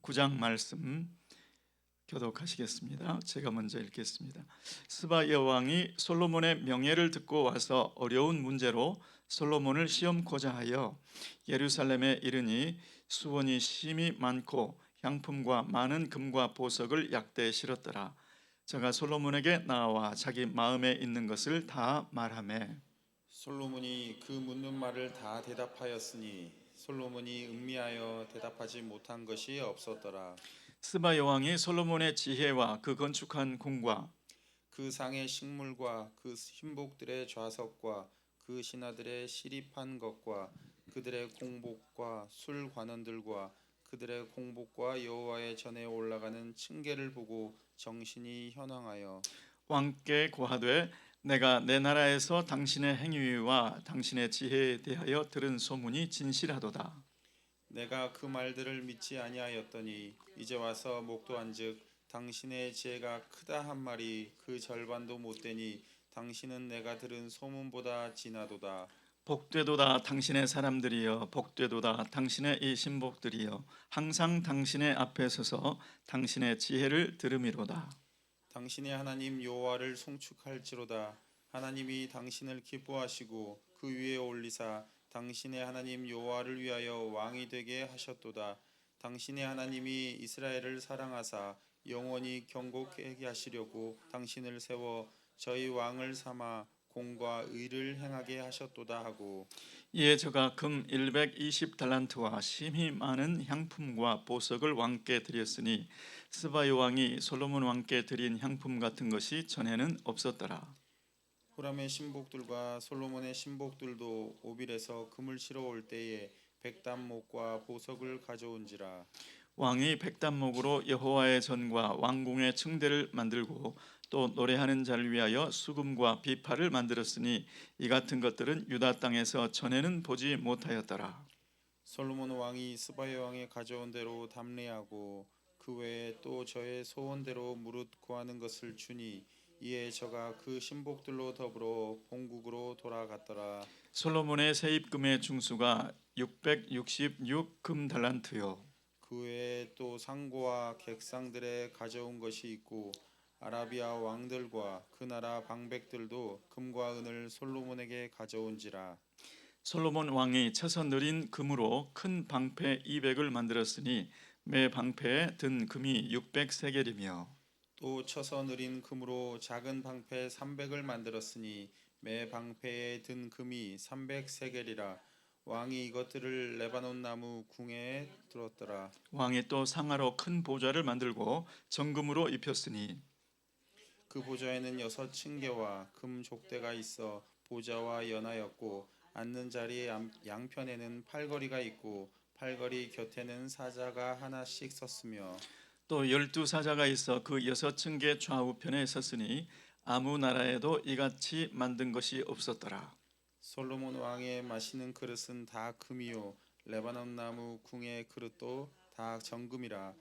9장 말씀 교독하시겠습니다. 제가 먼저 읽겠습니다. 스바 여왕이 솔로몬의 명예를 듣고 와서 어려운 문제로 솔로몬을 시험코자 하여 예루살렘에 이르니 수원이 심히 많고 향품과 많은 금과 보석을 약대에 실었더라. 저가 솔로몬에게 나와 자기 마음에 있는 것을 다 말하매 솔로몬이 그 묻는 말을 다 대답하였으니 솔로몬이 음미하여 대답하지 못한 것이 없었더라. 스바 여왕이 솔로몬의 지혜와 그 건축한 궁과 그 상의 식물과 그 신복들의 좌석과 그 신하들의 시립한 것과 그들의 공복과 술 관원들과 그들의 공복과 여호와의 전에 올라가는 층계를 보고 정신이 현황하여 왕께 고하되 내가 내 나라에서 당신의 행위와 당신의 지혜에 대하여 들은 소문이 진실하도다. 내가 그 말들을 믿지 아니하였더니 이제 와서 목도한즉 당신의 지혜가 크다 한 말이 그 절반도 못되니 당신은 내가 들은 소문보다 진하도다. 복되도다 당신의 사람들이여, 복되도다 당신의 이 신복들이여, 항상 당신의 앞에 서서 당신의 지혜를 들음이로다. 당신의 하나님 여호와를 송축할지로다. 하나님이 당신을 기뻐하시고 그 위에 올리사 당신의 하나님 여호와를 위하여 왕이 되게 하셨도다. 당신의 하나님이 이스라엘을 사랑하사 영원히 경고케 하시려고 당신을 세워 저희 왕을 삼아 공과 의를 행하게 하셨도다 하고 이에 저가 금 120달란트와 심히 많은 향품과 보석을 왕께 드렸으니 스바 여왕이 솔로몬 왕께 드린 향품 같은 것이 전에는 없었더라. 후람의 신복들과 솔로몬의 신복들도 오빌에서 금을 실어 올 때에 백단목과 보석을 가져온지라. 왕이 백단목으로 여호와의 전과 왕궁의 층대를 만들고 또 노래하는 자를 위하여 수금과 비파를 만들었으니 이 같은 것들은 유다 땅에서 전에는 보지 못하였더라. 솔로몬 왕이 스바 여왕에 가져온 대로 담례하고 그 외에 또 저의 소원대로 무릇 구하는 것을 주니 이에 저가 그 신복들로 더불어 본국으로 돌아갔더라. 솔로몬의 세입금의 중수가 666금 달란트요. 그 외에 또 상고와 객상들의 가져온 것이 있고 아라비아 왕들과 그 나라 방백들도 금과 은을 솔로몬에게 가져온지라. 솔로몬 왕이 쳐서 느린 금으로 큰 방패 200을 만들었으니 매 방패에 든 금이 600세겔이며 또 쳐서 느린 금으로 작은 방패 300을 만들었으니 매 방패에 든 금이 300세겔이라. 왕이 이것들을 레바논 나무 궁에 들었더라. 왕이 또 상하로 큰 보좌를 만들고 정금으로 입혔으니 그 보좌에는 6층계와 금 족대가 있어 보좌와 연하였고 앉는 자리 양편에는 팔걸이가 있고 팔걸이 곁에는 사자가 하나씩 섰으며 또 12사자가 있어 그 6층계 좌우편에 섰으니 아무 나라에도 이같이 만든 것이 없었더라. 솔로몬 왕의 마시는 그릇은 다 금이요 레바논 나무 궁의 그릇도 다 정금이라.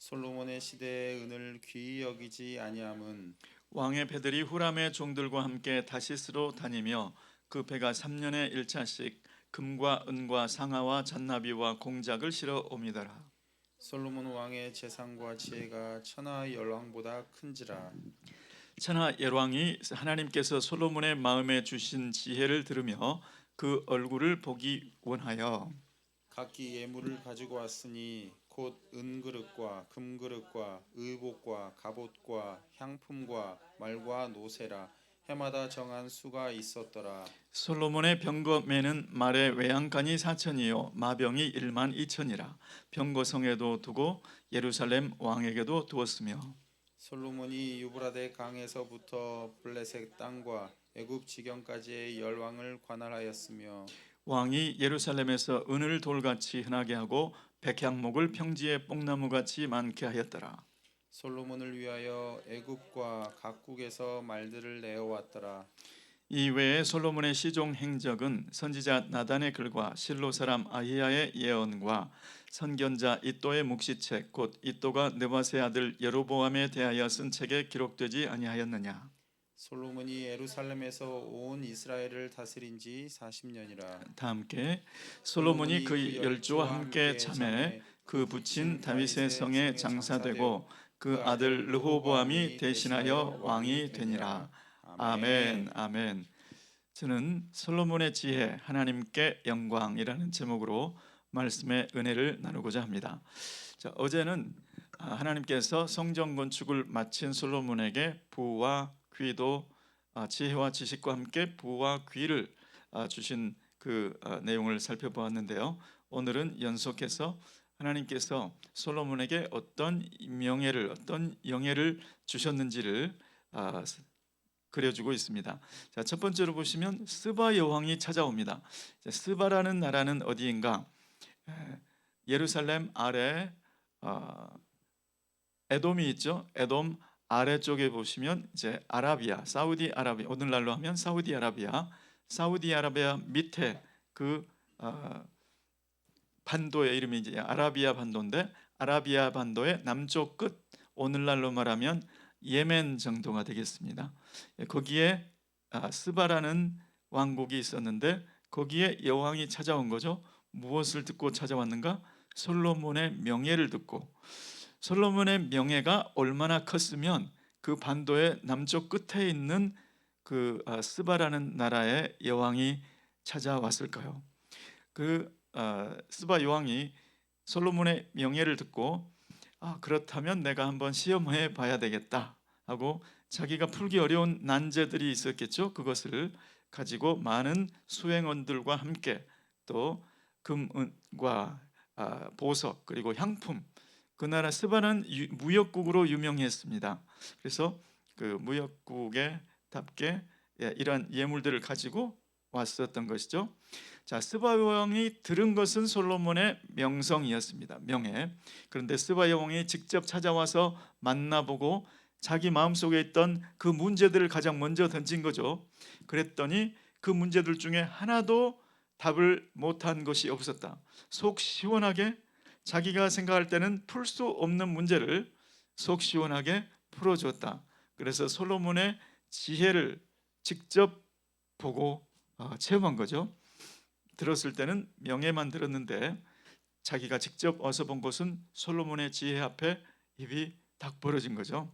솔로몬의 시대의 은을 귀히 여기지 아니함은 왕의 배들이 후람의 종들과 함께 다시스로 다니며 그 배가 3년에 1차씩 금과 은과 상아와 잔나비와 공작을 실어 옵니다라. 솔로몬 왕의 재산과 지혜가 천하 열왕보다 큰지라. 천하 열왕이 하나님께서 솔로몬의 마음에 주신 지혜를 들으며 그 얼굴을 보기 원하여 각기 예물을 가지고 왔으니 곧 은그릇과 금그릇과 의복과 갑옷과 향품과 말과 노새라. 해마다 정한 수가 있었더라. 솔로몬의 병거매는 말의 외양간이 4천이요 마병이 1만 2천이라. 병거성에도 두고 예루살렘 왕에게도 두었으며 솔로몬이 유브라데 강에서부터 블레셋 땅과 애굽 지경까지의 열왕을 관할하였으며 왕이 예루살렘에서 은을 돌같이 흔하게 하고 백향목을 평지에 뽕나무같이 많게 하였더라. 솔로몬을 위하여 애굽과 각국에서 말들을 내어왔더라. 이 외에 솔로몬의 시종 행적은 선지자 나단의 글과 실로 사람 아히야의 예언과 선견자 이또의 묵시책 곧 이또가 느바세 아들 여로보암에 대하여 쓴 책에 기록되지 아니하였느냐. 솔로몬이 예루살렘에서 온 이스라엘을 다스린 지 40년이라. 다 함께 솔로몬이 그 열조와 함께 잠에 그 부친 다윗의 성에 장사되고 그 아들 르호보암이 대신하여 왕이 되니라. 아멘. 아멘. 저는 솔로몬의 지혜, 하나님께 영광이라는 제목으로 말씀의 은혜를 나누고자 합니다. 자, 어제는 하나님께서 성전 건축을 마친 솔로몬에게 부와 귀도, 지혜와 지식과 함께 부와 귀를 주신 그 내용을 살펴보았는데요. 오늘은 연속해서 하나님께서 솔로몬에게 어떤 명예를, 어떤 영예를 주셨는지를 그려주고 있습니다. 자, 첫 번째로 보시면 스바 여왕이 찾아옵니다. 스바라는 나라는 어디인가? 예루살렘 아래 에돔이 있죠. 에돔 아래쪽에 보시면 이제 아라비아, 사우디아라비아, 오늘날로 하면 사우디아라비아 밑에 그 반도의 이름이 이제 아라비아 반도인데, 아라비아 반도의 남쪽 끝, 오늘날로 말하면 예멘 정도가 되겠습니다. 거기에 스바라는 왕국이 있었는데 거기에 여왕이 찾아온 거죠. 무엇을 듣고 찾아왔는가? 솔로몬의 명예를 듣고. 솔로몬의 명예가 얼마나 컸으면 그 반도의 남쪽 끝에 있는 그 스바라는 나라의 여왕이 찾아왔을까요? 그 스바 여왕이 솔로몬의 명예를 듣고 그렇다면 내가 한번 시험해 봐야 되겠다 하고 자기가 풀기 어려운 난제들이 있었겠죠. 그것을 가지고 많은 수행원들과 함께 또 금은과 보석 그리고 향품, 그 나라 스바는 무역국으로 유명했습니다. 그래서 그 무역국에 답게 이런 예물들을 가지고 왔었던 것이죠. 자, 스바 여왕이 들은 것은 솔로몬의 명성이었습니다. 명예. 그런데 스바 여왕이 직접 찾아와서 만나보고 자기 마음속에 있던 그 문제들을 가장 먼저 던진 거죠. 그랬더니 그 문제들 중에 하나도 답을 못한 것이 없었다. 속 시원하게 자기가 생각할 때는 풀 수 없는 문제를 속 시원하게 풀어줬다. 그래서 솔로몬의 지혜를 직접 보고 체험한 거죠. 들었을 때는 명예만 들었는데 자기가 직접 와서 본 것은 솔로몬의 지혜 앞에 입이 딱 벌어진 거죠.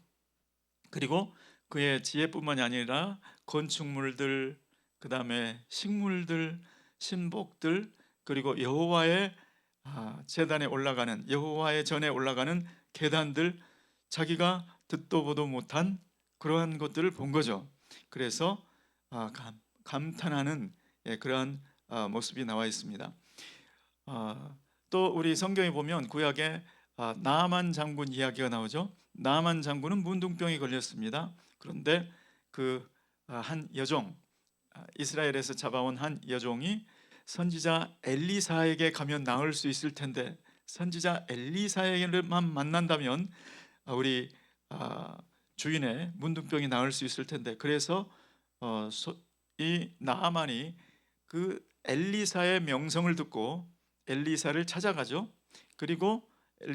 그리고 그의 지혜뿐만이 아니라 건축물들, 그 다음에 식물들, 신복들, 그리고 여호와의 제단에 올라가는, 여호와의 전에 올라가는 계단들, 자기가 듣도 보도 못한 그러한 것들을 본 거죠. 그래서 감탄하는 그러한 모습이 나와 있습니다. 또 우리 성경에 보면 구약에 나아만 장군 이야기가 나오죠. 나아만 장군은 문둥병이 걸렸습니다. 그런데 그 한 여종, 이스라엘에서 잡아온 한 여종이 선지자 엘리사에게 가면 나을 수 있을 텐데, 선지자 엘리사에게만 만난다면 우리 주인의 문둥병이 나을 수 있을 텐데, 그래서 이 나아만이 그 엘리사의 명성을 듣고 엘리사를 찾아가죠. 그리고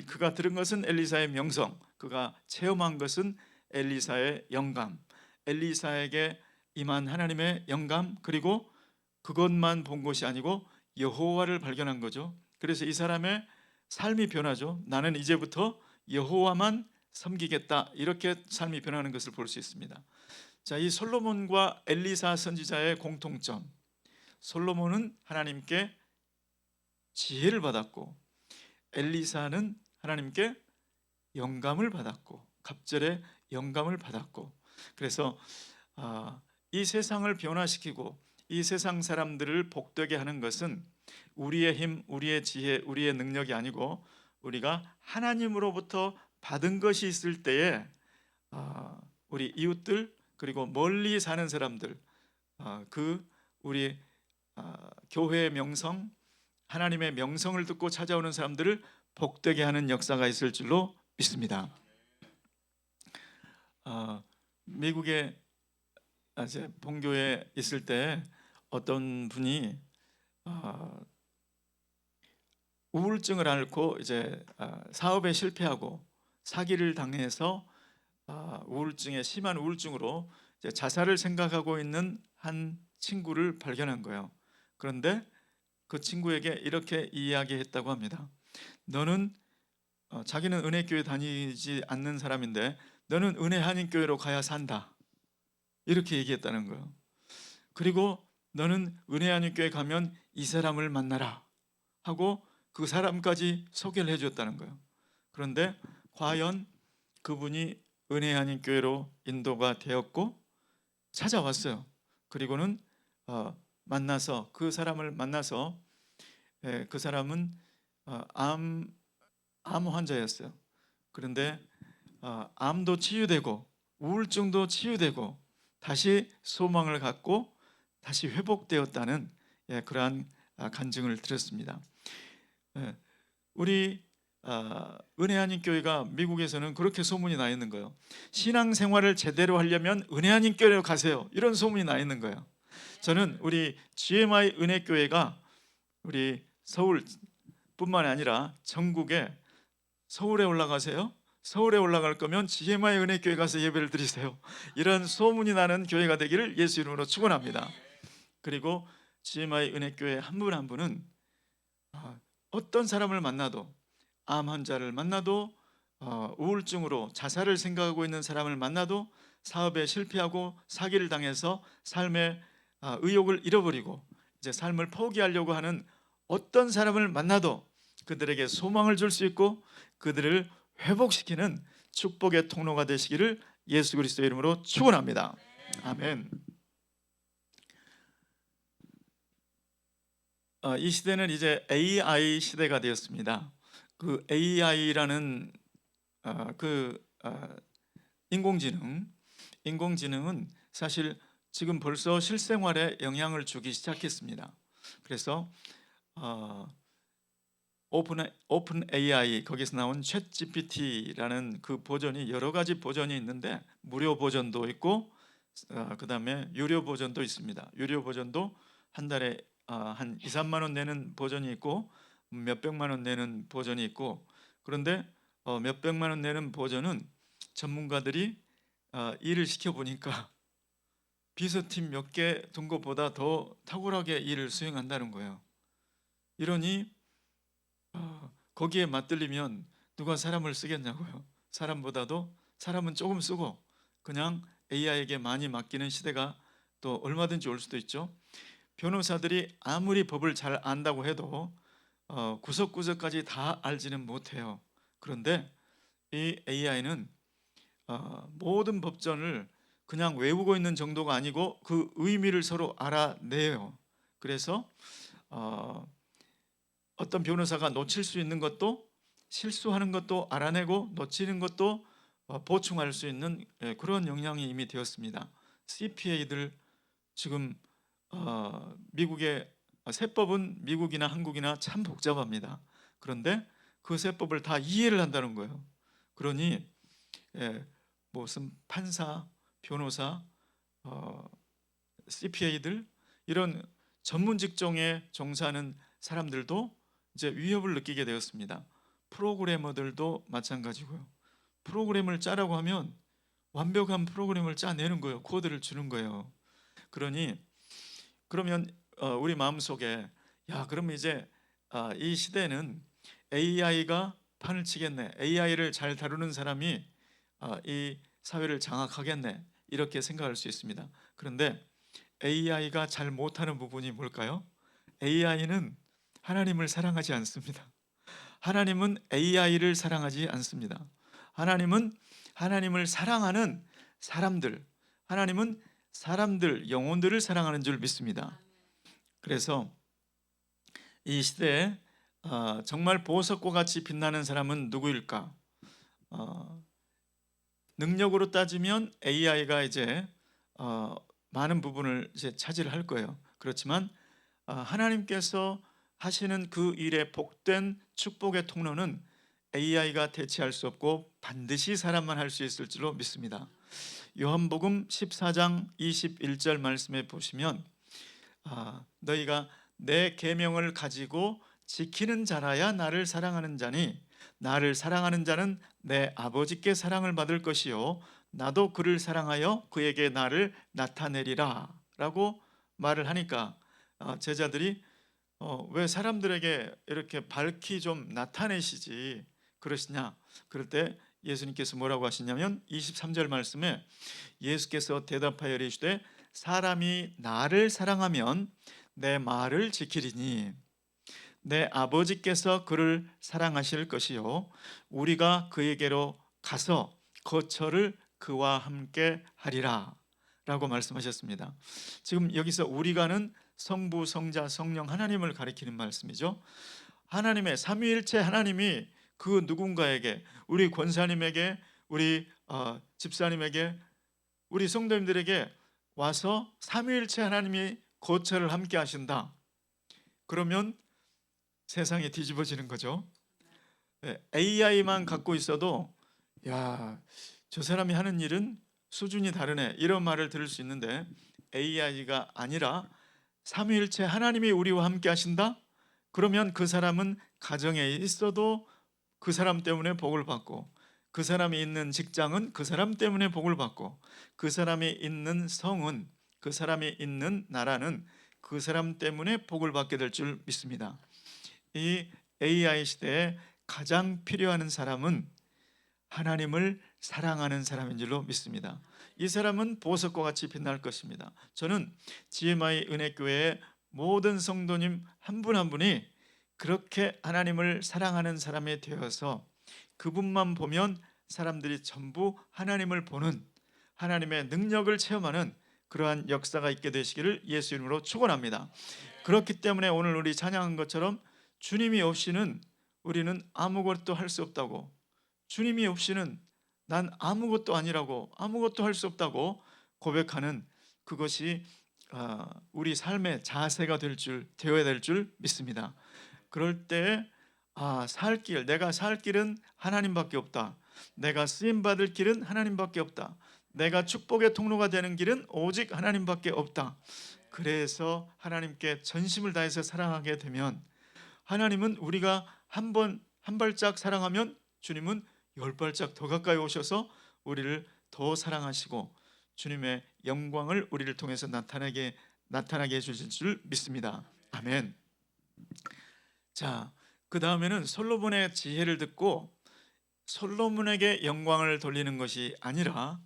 그가 들은 것은 엘리사의 명성, 그가 체험한 것은 엘리사의 영감, 엘리사에게 임한 하나님의 영감, 그리고 그것만 본 것이 아니고 여호와를 발견한 거죠. 그래서 이 사람의 삶이 변하죠. 나는 이제부터 여호와만 섬기겠다, 이렇게 삶이 변하는 것을 볼 수 있습니다. 자, 이 솔로몬과 엘리사 선지자의 공통점, 솔로몬은 하나님께 지혜를 받았고 엘리사는 하나님께 영감을 받았고, 갑절의 영감을 받았고, 그래서 이 세상을 변화시키고 이 세상 사람들을 복되게 하는 것은 우리의 힘, 우리의 지혜, 우리의 능력이 아니고 우리가 하나님으로부터 받은 것이 있을 때에 우리 이웃들, 그리고 멀리 사는 사람들, 그 우리 교회의 명성, 하나님의 명성을 듣고 찾아오는 사람들을 복되게 하는 역사가 있을 줄로 믿습니다. 미국에 이제 본교에 있을 때 어떤 분이 우울증을 앓고 이제 사업에 실패하고 사기를 당해서 우울증에, 심한 우울증으로 이제 자살을 생각하고 있는 한 친구를 발견한 거예요. 그런데 그 친구에게 이렇게 이야기했다고 합니다. 너는 자기는 은혜교회 다니지 않는 사람인데 너는 은혜 한인교회로 가야 산다, 이렇게 얘기했다는 거예요. 그리고 너는 은혜 한인교회 가면 이 사람을 만나라 하고 그 사람까지 소개를 해줬다는 거예요. 그런데 과연 그분이 은혜 한인교회로 인도가 되었고 찾아왔어요. 그리고는 만나서 그 사람을 만나서 그 사람은 암 환자였어요. 그런데 암도 치유되고 우울증도 치유되고 다시 소망을 갖고 다시 회복되었다는 그러한 간증을 들었습니다. 우리 은혜 한인 교회가 미국에서는 그렇게 소문이 나 있는 거예요. 신앙생활을 제대로 하려면 은혜 한인 교회로 가세요, 이런 소문이 나 있는 거예요. 저는 우리 GMI 은혜 교회가 우리 서울뿐만 아니라 전국에, 서울에 올라가세요? 서울에 올라갈 거면 GMI 은혜 교회 가서 예배를 드리세요, 이런 소문이 나는 교회가 되기를 예수 이름으로 축원합니다. 그리고 GMI 은혜 교회 한 분 한 분은 어떤 사람을 만나도, 암 환자를 만나도, 우울증으로 자살을 생각하고 있는 사람을 만나도, 사업에 실패하고 사기를 당해서 삶의 의욕을 잃어버리고 이제 삶을 포기하려고 하는 어떤 사람을 만나도 그들에게 소망을 줄 수 있고 그들을 회복시키는 축복의 통로가 되시기를 예수 그리스도의 이름으로 축원합니다. 아멘. 이 시대는 이제 AI 시대가 되었습니다. 그 AI라는 인공지능은 사실 지금 벌써 실생활에 영향을 주기 시작했습니다. 그래서 오픈 AI, 거기서 나온 챗 GPT라는 그 버전이 여러 가지 버전이 있는데 무료 버전도 있고 그 다음에 유료 버전도 있습니다. 유료 버전도 한 달에 한 2, 3만 원 내는 버전이 있고 몇백만 원 내는 버전이 있고, 그런데 몇백만 원 내는 버전은 전문가들이 일을 시켜보니까 비서팀 몇 개 둔 것보다 더 탁월하게 일을 수행한다는 거예요. 이러니 거기에 맞들리면 누가 사람을 쓰겠냐고요. 사람은 조금 쓰고 그냥 AI에게 많이 맡기는 시대가 또 얼마든지 올 수도 있죠. 변호사들이 아무리 법을 잘 안다고 해도 구석구석까지 다 알지는 못해요. 그런데 이 AI는 모든 법전을 그냥 외우고 있는 정도가 아니고 그 의미를 서로 알아내요. 그래서 어떤 변호사가 놓칠 수 있는 것도, 실수하는 것도 알아내고 놓치는 것도 보충할 수 있는 그런 역량이 이미 되었습니다. CPA들 지금 미국의 세법은 미국이나 한국이나 참 복잡합니다. 그런데 그 세법을 다 이해를 한다는 거예요. 그러니 무슨 판사, 변호사, CPA들 이런 전문 직종에 종사하는 사람들도 이제 위협을 느끼게 되었습니다. 프로그래머들도 마찬가지고요. 프로그램을 짜라고 하면 완벽한 프로그램을 짜내는 거예요. 코드를 주는 거예요. 그러면 우리 마음속에 그러면 이제 이 시대는 AI가 판을 치겠네, AI를 잘 다루는 사람이 이 사회를 장악하겠네, 이렇게 생각할 수 있습니다. 그런데 AI가 잘 못하는 부분이 뭘까요? AI는 하나님을 사랑하지 않습니다. 하나님은 AI를 사랑하지 않습니다. 하나님은 하나님을 사랑하는 사람들, 하나님은 사람들, 영혼들을 사랑하는 줄 믿습니다. 그래서 이 시대에 정말 보석과 같이 빛나는 사람은 누구일까? 능력으로 따지면 AI가 이제 많은 부분을 이제 차지할 거예요. 그렇지만 하나님께서 하시는 그 일의 복된 축복의 통로는 AI가 대체할 수 없고 반드시 사람만 할 수 있을 줄로 믿습니다. 요한복음 14장 21절 말씀에 보시면 너희가 내 계명을 가지고 지키는 자라야 나를 사랑하는 자니 나를 사랑하는 자는 내 아버지께 사랑을 받을 것이요 나도 그를 사랑하여 그에게 나를 나타내리라 라고 말을 하니까 제자들이 왜 사람들에게 이렇게 밝히 좀 나타내시지 그러시냐? 그럴 때 예수님께서 뭐라고 하시냐면 23절 말씀에 예수께서 대답하여 이르시되 사람이 나를 사랑하면 내 말을 지키리니 내 아버지께서 그를 사랑하실 것이요 우리가 그에게로 가서 거처를 그와 함께 하리라 라고 말씀하셨습니다. 지금 여기서 우리가는 성부, 성자, 성령 하나님을 가리키는 말씀이죠. 하나님의 삼위일체 하나님이 그 누군가에게, 우리 권사님에게, 우리 집사님에게, 우리 성도님들에게 와서 삼위일체 하나님이 거처를 함께 하신다. 그러면 세상이 뒤집어지는 거죠. AI만 갖고 있어도 야, 저 사람이 하는 일은 수준이 다르네 이런 말을 들을 수 있는데 AI가 아니라 삼위일체 하나님이 우리와 함께 하신다? 그러면 그 사람은 가정에 있어도 그 사람 때문에 복을 받고, 그 사람이 있는 직장은 그 사람 때문에 복을 받고, 그 사람이 있는 성은, 그 사람이 있는 나라는 그 사람 때문에 복을 받게 될 줄 믿습니다. 이 AI 시대에 가장 필요한 사람은 하나님을 사랑하는 사람인 줄로 믿습니다. 이 사람은 보석과 같이 빛날 것입니다. 저는 GMI 은혜교회의 모든 성도님 한 분 한 분이 그렇게 하나님을 사랑하는 사람이 되어서 그분만 보면 사람들이 전부 하나님을 보는, 하나님의 능력을 체험하는 그러한 역사가 있게 되시기를 예수 이름으로 축원합니다. 그렇기 때문에 오늘 우리 찬양한 것처럼 주님이 없이는 우리는 아무것도 할 수 없다고, 주님이 없이는 난 아무것도 아니라고, 아무것도 할 수 없다고 고백하는 그것이 우리 삶의 자세가 되어야 될 줄 믿습니다. 그럴 때 내가 살 길은 하나님밖에 없다. 내가 쓰임 받을 길은 하나님밖에 없다. 내가 축복의 통로가 되는 길은 오직 하나님밖에 없다. 그래서 하나님께 전심을 다해서 사랑하게 되면 하나님은 우리가 한 발짝 사랑하면 주님은 10발짝 더 가까이 오셔서 우리를 더 사랑하시고 주님의 영광을 우리를 통해서 나타나게 해주실 줄 믿습니다. 아멘. 자, 그 다음에는 솔로몬의 지혜를 듣고 솔로몬에게 영광을 돌리는 것이 아니라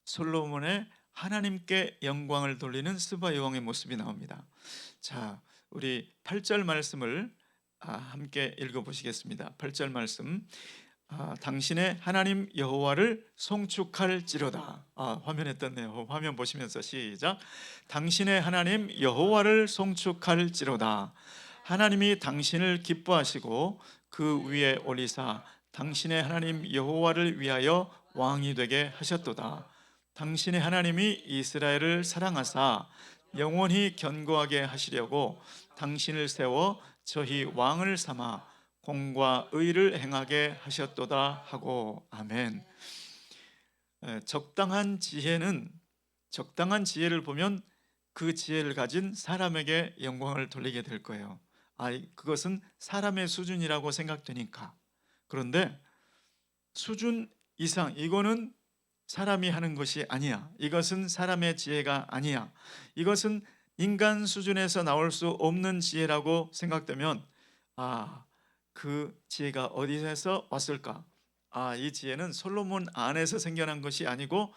솔로몬의 하나님께 영광을 돌리는 스바 여왕의 모습이 나옵니다. 자, 우리 8절 말씀을 함께 읽어보시겠습니다. 8절 말씀, 당신의 하나님 여호와를 송축할지로다. 화면에 떴네요. 화면 보시면서 시작. 당신의 하나님 여호와를 송축할지로다. 하나님이 당신을 기뻐하시고 그 위에 올리사 당신의 하나님 여호와를 위하여 왕이 되게 하셨도다. 당신의 하나님이 이스라엘을 사랑하사 영원히 견고하게 하시려고 당신을 세워 저희 왕을 삼아 공과 의를 행하게 하셨도다 하고. 아멘. 적당한 지혜를 보면 그 지혜를 가진 사람에게 영광을 돌리게 될 거예요. 그것은 사람의 수준이라고 생각되니까. 그런데 수준 이상, 이거는 사람이 하는 것이 아니야. 이것은 사람의 지혜가 아니야. 이것은 인간 수준에서 나올 수 없는 지혜라고 생각되면 그 지혜가 어디서 왔을까? 이 지혜는 솔로몬 안에서 생겨난 것이 아니고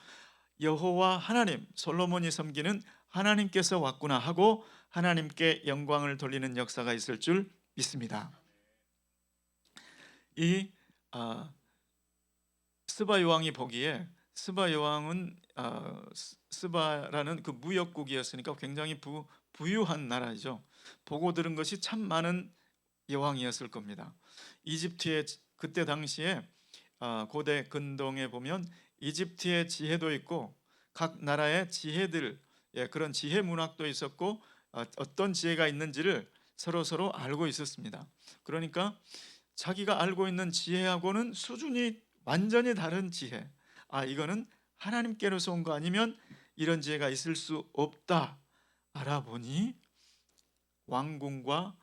여호와 하나님, 솔로몬이 섬기는 하나님께서 왔구나 하고 하나님께 영광을 돌리는 역사가 있을 줄 믿습니다. 이 스바 여왕이 보기에, 스바 여왕은 스바라는 그 무역국이었으니까 굉장히 부유한 나라죠. 보고 들은 것이 참 많은 여왕이었을 겁니다. 이집트의 그때 당시에 고대 근동에 보면 이집트의 지혜도 있고 각 나라의 지혜들, 그런 지혜 문학도 있었고 어떤 지혜가 있는지를 서로 알고 있었습니다. 그러니까 자기가 알고 있는 지혜하고는 수준이 완전히 다른 지혜, 이거는 하나님께로서 온 거 아니면 이런 지혜가 있을 수 없다 알아보니 왕궁과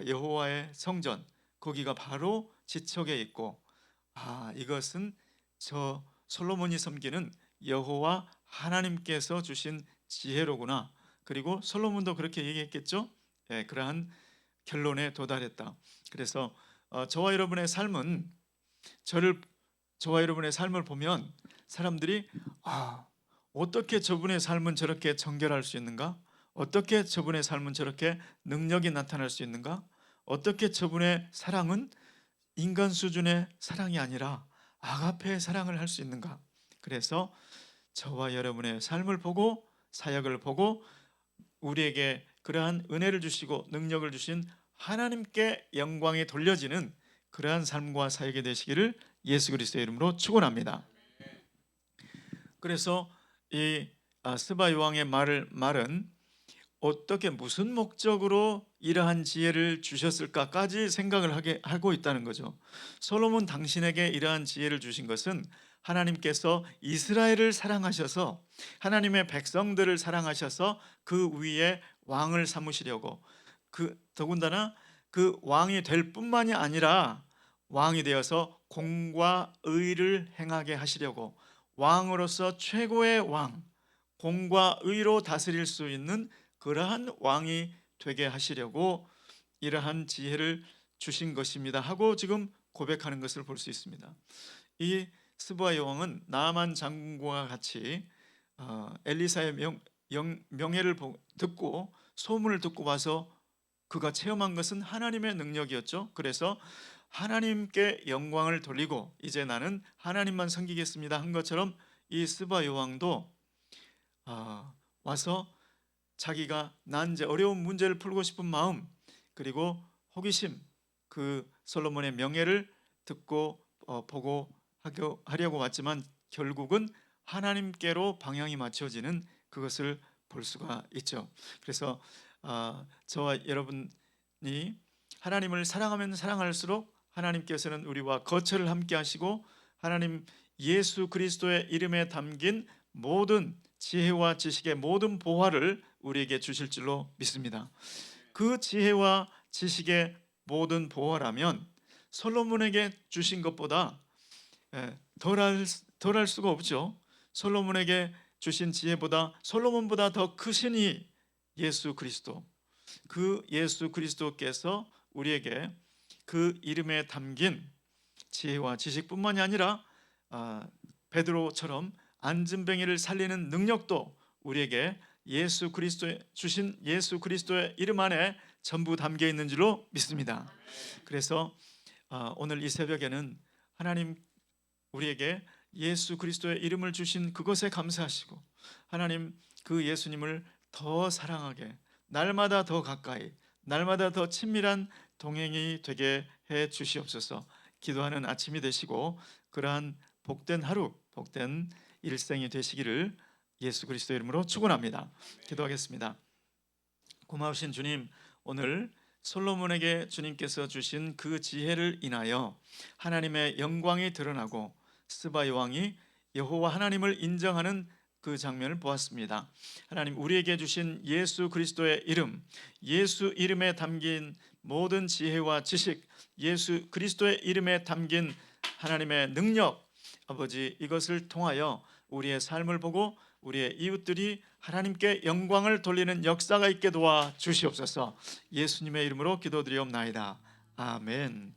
여호와의 성전, 거기가 바로 지척에 있고 이것은 저 솔로몬이 섬기는 여호와 하나님께서 주신 지혜로구나. 그리고 솔로몬도 그렇게 얘기했겠죠. 그러한 결론에 도달했다. 그래서 저와 여러분의 삶은 저와 여러분의 삶을 보면 사람들이 어떻게 저분의 삶은 저렇게 정결할 수 있는가? 어떻게 저분의 삶은 저렇게 능력이 나타날 수 있는가? 어떻게 저분의 사랑은 인간 수준의 사랑이 아니라 아가페의 사랑을 할 수 있는가? 그래서 저와 여러분의 삶을 보고 사역을 보고 우리에게 그러한 은혜를 주시고 능력을 주신 하나님께 영광이 돌려지는 그러한 삶과 사역이 되시기를 예수 그리스도의 이름으로 축원합니다. 그래서 이 스바 요왕의 말은 어떻게 무슨 목적으로 이러한 지혜를 주셨을까까지 생각을 하고 있다는 거죠. 솔로몬 당신에게 이러한 지혜를 주신 것은 하나님께서 이스라엘을 사랑하셔서 하나님의 백성들을 사랑하셔서 그 위에 왕을 삼으시려고, 더군다나 그 왕이 될 뿐만이 아니라 왕이 되어서 공과 의를 행하게 하시려고, 왕으로서 최고의 왕, 공과 의로 다스릴 수 있는 그러한 왕이 되게 하시려고 이러한 지혜를 주신 것입니다 하고 지금 고백하는 것을 볼 수 있습니다. 이 스바 여왕은 나아만 장군과 같이 엘리사의 명예를 듣고 소문을 듣고 와서 그가 체험한 것은 하나님의 능력이었죠. 그래서 하나님께 영광을 돌리고 이제 나는 하나님만 섬기겠습니다 한 것처럼 이 스바 여왕도 와서 자기가 난 이제 어려운 문제를 풀고 싶은 마음, 그리고 호기심, 그 솔로몬의 명예를 듣고 보고 하려고 왔지만 결국은 하나님께로 방향이 맞춰지는 그것을 볼 수가 있죠. 그래서 저와 여러분이 하나님을 사랑하면 사랑할수록 하나님께서는 우리와 거처를 함께 하시고 하나님 예수 그리스도의 이름에 담긴 모든 지혜와 지식의 모든 보화를 우리에게 주실 줄로 믿습니다. 그 지혜와 지식의 모든 보화라면 솔로몬에게 주신 것보다 덜할 수가 없죠. 솔로몬에게 주신 지혜보다 솔로몬보다 더 크시니 예수 그리스도, 그 예수 그리스도께서 우리에게 그 이름에 담긴 지혜와 지식뿐만이 아니라 베드로처럼 안진뱅이를 살리는 능력도 우리에게 예수 그리스도 주신 예수 그리스도의 이름 안에 전부 담겨 있는 줄로 믿습니다. 그래서 오늘 이 새벽에는 하나님 우리에게 예수 그리스도의 이름을 주신 그것에 감사하시고 하나님 그 예수님을 더 사랑하게, 날마다 더 가까이, 날마다 더 친밀한 동행이 되게 해 주시옵소서. 기도하는 아침이 되시고 그러한 복된 하루, 복된 일생이 되시기를 예수 그리스도의 이름으로 축원합니다. 기도하겠습니다. 고마우신 주님, 오늘 솔로몬에게 주님께서 주신 그 지혜를 인하여 하나님의 영광이 드러나고 스바 여왕이 여호와 하나님을 인정하는 그 장면을 보았습니다. 하나님 우리에게 주신 예수 그리스도의 이름, 예수 이름에 담긴 모든 지혜와 지식, 예수 그리스도의 이름에 담긴 하나님의 능력, 아버지 이것을 통하여 우리의 삶을 보고 우리의 이웃들이 하나님께 영광을 돌리는 역사가 있게 도와 주시옵소서. 예수님의 이름으로 기도드리옵나이다. 아멘.